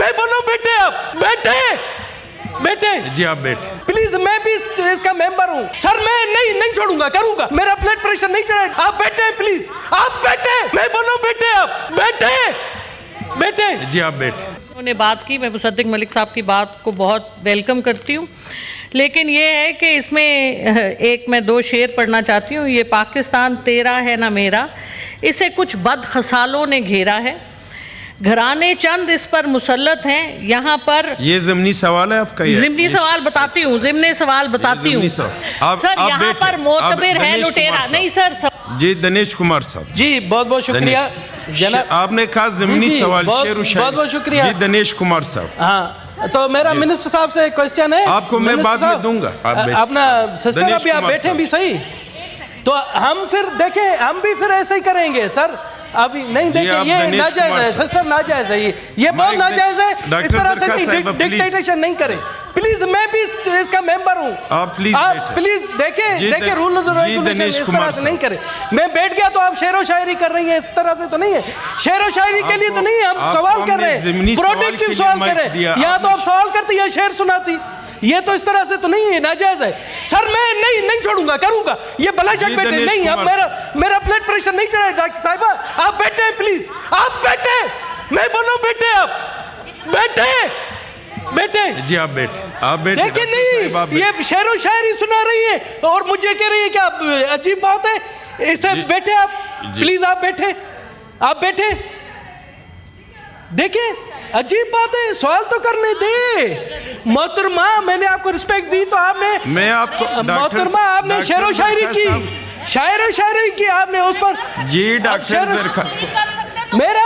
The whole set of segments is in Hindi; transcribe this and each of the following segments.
मैं बोलूं बेटे, आप बेटे बेटे जी आप बैठे। प्लीज, मैं भी इसका मेंबर हूं सर, मैं नहीं छोड़ूंगा, करूंगा, मेरा ब्लड प्रेशर नहीं चढ़ेगा। आप बैठे प्लीज, आप बैठे, मैं बोलूं बेटे, आप बैठे बेटे जी आप बैठे। उन्होंने बात की, मैं मुसद्दिक मलिक साहब की बात को बहुत वेलकम करती हूँ, लेकिन ये है कि इसमें एक मैं 2 शेर पढ़ना चाहती हूँ। ये पाकिस्तान तेरा है ना मेरा, इसे कुछ बदखसालों ने घेरा है, घराने चंद इस पर मुसल्लत हैं, यहाँ पर। ये ज़िमनी सवाल है आपका? ज़िमनी सवाल बताती हूँ, ज़िमनी सवाल बताती हूँ सर। यहाँ पर मोतबर है लुटेरा नहीं सर। जी दिनेश कुमार साहब जी, बहुत बहुत शुक्रिया जनाब। आपने कहा ज़िमनी सवाल, शेर व शायरी। बहुत बहुत शुक्रिया जी दिनेश कुमार साहब। हाँ, तो मेरा मिनिस्टर साहब से क्वेश्चन है। आपको मैं बाद में दूंगा। अपना सिस्टर अभी आप बैठे भी सही, तो हम फिर देखें, हम भी फिर ऐसे ही करेंगे सर। अभी नहीं देखें, ये नाजायज है सिस्टर, नाजायज है, ये बहुत नाजायज है। इस तरह से डिक्टेटेशन नहीं करें प्लीज, मैं भी इसका मेंबर हूं। आप प्लीज देखें रूल रेगुलेशन, इस तरह से नहीं करें। मैं बैठ गया तो आप शेर व शायरी कर रही हैं, इस तरह से तो नहीं है। शेर व शायरी के लिए तो नहीं है, हम सवाल कर रहे हैं, प्रोटेक्टिव सवाल कर रहे हैं। यहाँ तो आप सवाल करती या शेर सुनाती, ये तो इस तरह से तो नहीं है, नाजायज है सर। मैं नहीं छोड़ूंगा, करूंगा, ये भलाशक बेटे नहीं। अब मेरा ब्लड प्रेशर नहीं चढ़ा डॉक्टर साहिबा। आप बैठे प्लीज, आप बैठे, मैं बोलूं बेटे, आप बैठे बेटे जी आप बैठे। आप बैठे देखिए, नहीं ये शेर व शायरी सुना रही है और मुझे कह रही है कि आप, अजीब बात है। इसे बैठे आप प्लीज, आप बैठे, आप बैठे। देखिए अजीब बात है, सवाल तो करने दे। मोहतरमा, मैंने आपको रिस्पेक्ट दी तो आपने, मैं आपको मोहतरमा आपने शेर व शायरी की, शायर व शायरी की आपने उस पर। जी डॉक्टर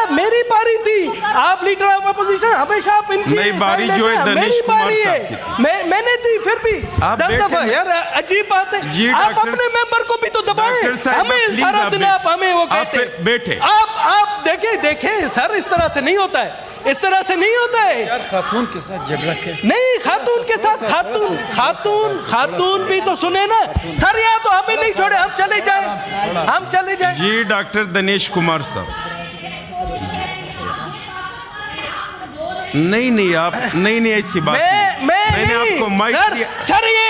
मेरी बारी थी, आप लीडर ऑफ अपोजिशन, हमेशा आप इनकी नहीं बारी जो है दिनेश कुमार साहब की थी। मैंने दी, फिर भी 10 दफा यार, अजीब बात है। आप अपने मेंबर को भी तो दबाएं, हमें सारा दिन आप हमें वो कहते बैठे। आप देखें सर, इस तरह से नहीं होता है, इस तरह से नहीं होता है यार। खातून के साथ झगड़ा के नहीं, खातून के साथ खातून भी तो सुने ना सर। यहाँ तो हमें नहीं छोड़े, हम चले जाए, जी डॉक्टर दिनेश कुमार साहब। नहीं आप नहीं ऐसी बात मैंने आपको माइक सर ये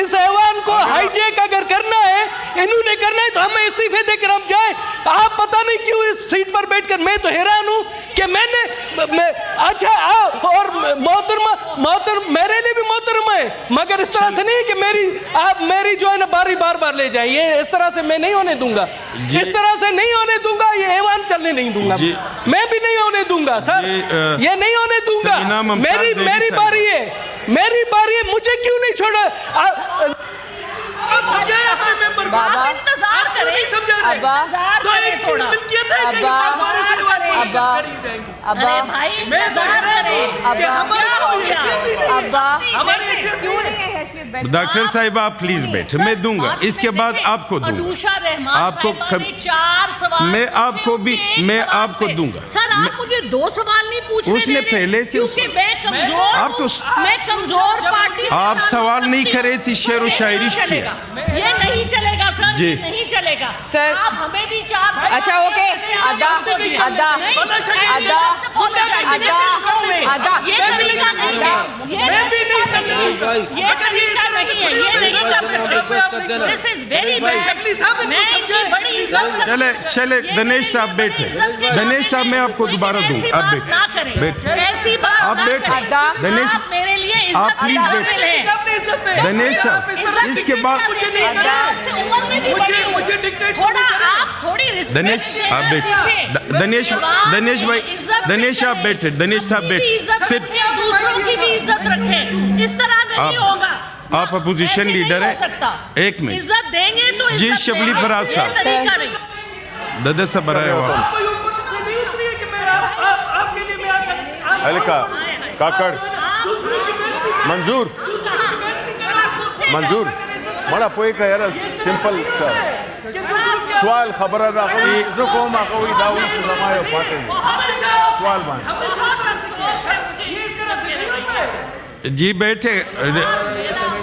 इस ऐवान को हाईजैक अगर करना है, इन्होंने करना है, तो हमें इस्तीफे देकर हम जाए। आप पता नहीं क्यों इस सीट पर बैठकर, मैं तो हैरान हूं कि अच्छा और मोहतरमा मेरे लिए भी मोहतरमा है, मगर इस तरह से नहीं कि मेरी जो है ना बारी बार ले जाए। ये इस तरह से मैं नहीं होने दूंगा, इस तरह से नहीं होने दूंगा। ये ऐवान चलने नहीं दूंगा, मैं भी नहीं होने दूंगा सर, ये नहीं होने दूंगा। मेरी बारी है, मुझे क्यों नहीं छोड़ा? आप समझाए अपने मेंबर को, आप इंतजार करें, नहीं समझा रहे। तो एक मिल्कियत है कि अरे भाई इंतजार करें, डॉक्टर साहिब आप प्लीज बैठे, मैं दूंगा, इसके बाद आपको दूंगा। आपको 4 सवाल मैं आपको दूंगा सर। आप मुझे 2 सवाल नहीं पूछने उसने पहले से मैं कमजोर पार्टी। आप सवाल नहीं कर रही थी, शेर व शायरी की। ये नहीं चलेगा सर, नहीं चलेगा सर। आप हमें भी 4 अच्छा ओके, अदा ये तरीका नहीं है, ये तरीका नहीं है, ये नहीं कर सकते। This is very bad. मैं इनकी बड़ी इज्जत चले दिनेश साहब बैठे। दिनेश साहब मैं आपको दोबारा दूंगा, आप बैठे। ऐसी बात आप बैठे दिनेश, आप मेरे लिए आप प्लीज बैठे। दिनेश साहब इसके बाद मुझे डिक्टेट थोड़ा, आप थोड़ी दिनेश आप बैठे। दिनेश आप बैठे। दिनेश साहब बैठे, दूसरों की भी इज्जत रखें, इस तरह नहीं होगा। आप अपोजिशन लीडर है, एक मिनट इज्जत देंगे तो जी शबली फराज साहब दादा साहब हल्का काकड़ मंजूर बड़ा पोई का यार सिंपल सा सवाल खबर जो को मा कोई दाऊ समायो पाते सवाल मान जी बैठे।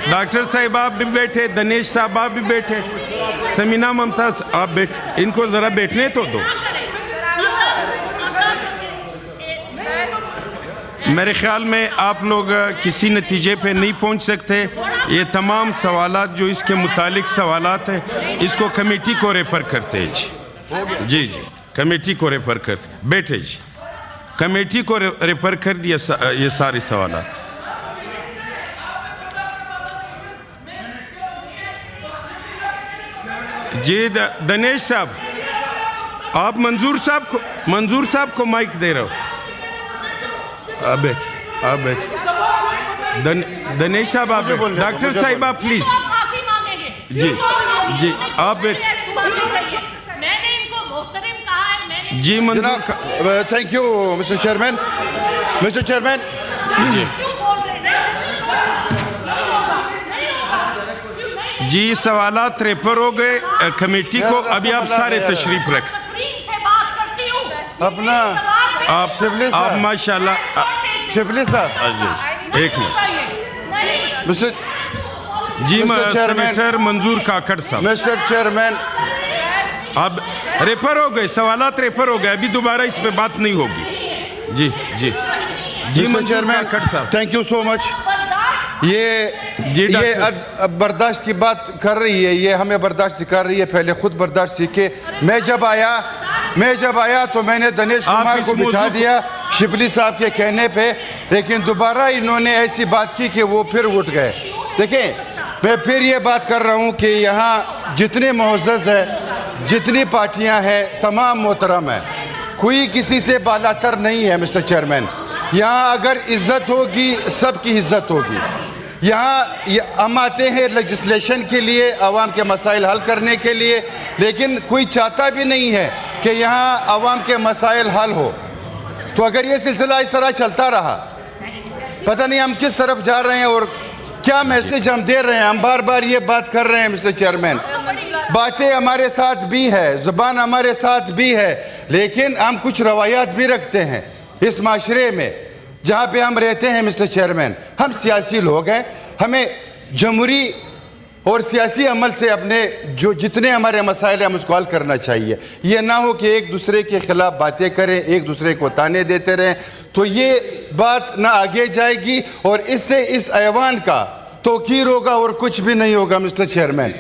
डॉक्टर साहब आप भी बैठे, दिनेश साहब आप भी बैठे, समीना मुमताज आप बैठे। इनको जरा बैठने तो दो। मेरे ख्याल में आप लोग किसी नतीजे पे नहीं पहुंच सकते। ये तमाम सवालात जो इसके मुतालिक सवालात हैं, इसको कमेटी को रेफर करते हैं जी। जी कमेटी को रेफर करते। बैठे जी, कमेटी को रेफर कर दिया ये सारे सवालात। जी दनेश साहब, आप मंजूर साहब को माइक दे रहे हो। अब दनेश साहब आप डॉक्टर साहिबा प्लीज। जी आप मैंने इनको मोहतरम कहा है। जी मंजूर। Thank you Mister Chairman. Mister Chairman जी सवालात रेफर हो गए कमेटी को। अभी आप सारे तशरीफ रख अपना आप माशाल्लाह शिबली साहब एक मिनट। मिस्टर जी चेयरमैन सेनेटर मंजूर काकड़ साहब। मिस्टर चेयरमैन अब रेफर हो गए, सवालात रेफर हो गए, अभी दोबारा इस पे बात नहीं होगी। जी जी जी मिस्टर चेयरमैन काकड़ साहब, थैंक यू सो मच। ये बर्दाश्त की बात कर रही है, ये हमें बर्दाश्त सिखा रही है। पहले खुद बर्दाश्त सीखे। मैं जब आया तो मैंने दनेश कुमार को बिठा दिया शिबली साहब के कहने पे, लेकिन दोबारा इन्होंने ऐसी बात की कि वो फिर उठ गए। देखें, मैं फिर ये बात कर रहा हूँ कि यहाँ जितने मुअज़्ज़ज़ है, जितनी पार्टियाँ हैं, तमाम मोहतरम है, कोई किसी से बालातर नहीं है। मिस्टर चेयरमैन, यहाँ अगर इज्जत होगी सबकी इज्जत होगी। यहाँ हम आते हैं लेजिस्लेशन के लिए, आवाम के मसाइल हल करने के लिए, लेकिन कोई चाहता भी नहीं है कि यहाँ आवाम के मसाइल हल हो। तो अगर ये सिलसिला इस तरह चलता रहा, पता नहीं हम किस तरफ जा रहे हैं और क्या मैसेज हम दे रहे हैं। हम बार बार ये बात कर रहे हैं मिस्टर चेयरमैन, बातें हमारे साथ भी है, ज़ुबान हमारे साथ भी है, लेकिन हम कुछ रवायात भी रखते हैं इस माशरे में जहाँ पे हम रहते हैं। मिस्टर चेयरमैन, हम सियासी लोग हैं, हमें जमहूरी और सियासी अमल से अपने जो जितने हमारे मसाइल हैं हम उसको हल करना चाहिए। ये ना हो कि एक दूसरे के ख़िलाफ़ बातें करें, एक दूसरे को ताने देते रहें, तो ये बात ना आगे जाएगी और इससे इस ऐवान का तौक़ीर होगा और कुछ भी नहीं होगा। मिस्टर चेयरमैन,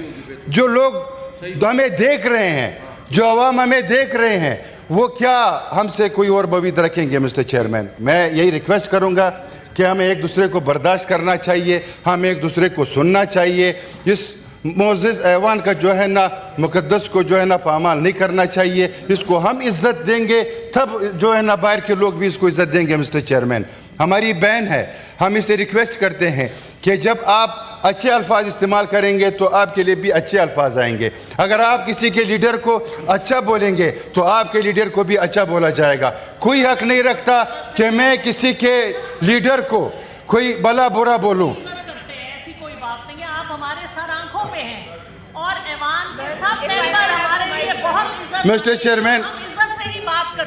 जो लोग हमें देख रहे हैं, जो अवाम हमें देख रहे हैं, वो क्या हमसे कोई और बवीद रखेंगे। मिस्टर चेयरमैन, मैं यही रिक्वेस्ट करूंगा कि हमें एक दूसरे को बर्दाश्त करना चाहिए, हमें एक दूसरे को सुनना चाहिए। इस मुअज़्ज़ज़ ऐवान का जो है ना, मुक़द्दस को जो है ना पामाल नहीं करना चाहिए। इसको हम इज़्ज़त देंगे तब जो है ना बाहर के लोग भी इसको इज़्ज़त देंगे। मिस्टर चेयरमैन, हमारी बहन है, हम इसे रिक्वेस्ट करते हैं कि जब आप अच्छे अल्फाज इस्तेमाल करेंगे तो आपके लिए भी अच्छे अल्फाज आएंगे। अगर आप किसी के लीडर को अच्छा बोलेंगे तो आपके लीडर को भी अच्छा बोला जाएगा। कोई हक नहीं रखता कि मैं किसी के लीडर को कोई भला बुरा बोलूं। ऐसी कोई बात नहीं है, आप हमारे सर आंखों पे हैं और ऐवान के सब मेंबर हमारे लिए बहुत। Mister chairman,